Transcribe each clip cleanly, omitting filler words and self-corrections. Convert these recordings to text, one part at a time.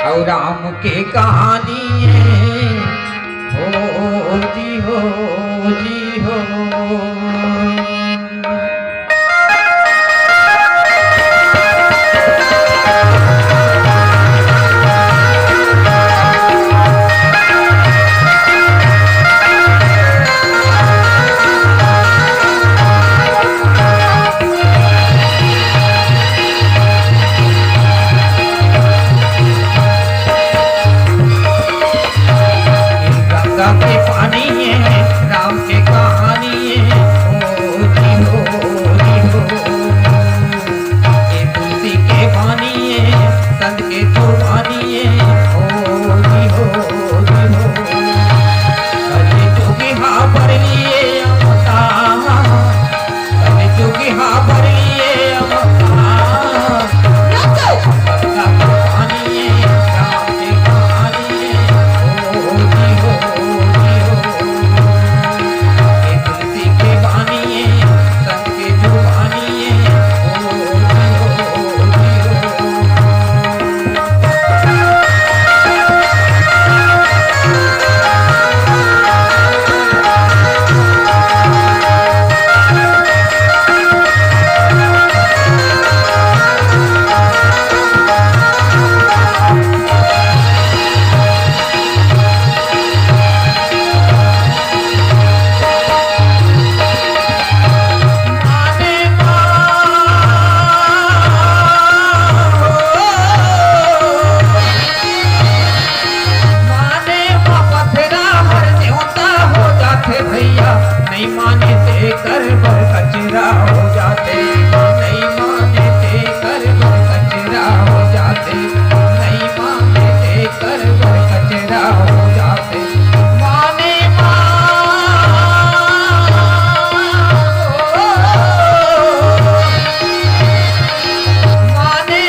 और राम के कहानी है हो जी हो जी हो। नहीं माने ते कर बर कचरा हो जाते, नहीं माने ते कर बर कचरा हो जाते, नहीं माने ते कर बर कचरा हो जाते। माने माने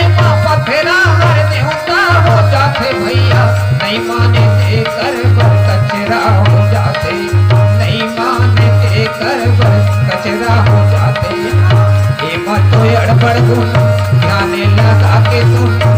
पथरा हर देवता हो जाते भैया, नहीं माने ते कर बर कचरा हो जाते, नहीं माने कर बर कचरा हो जाते। ये मत तो अड़बड़ तुम ध्यान लगा के तुम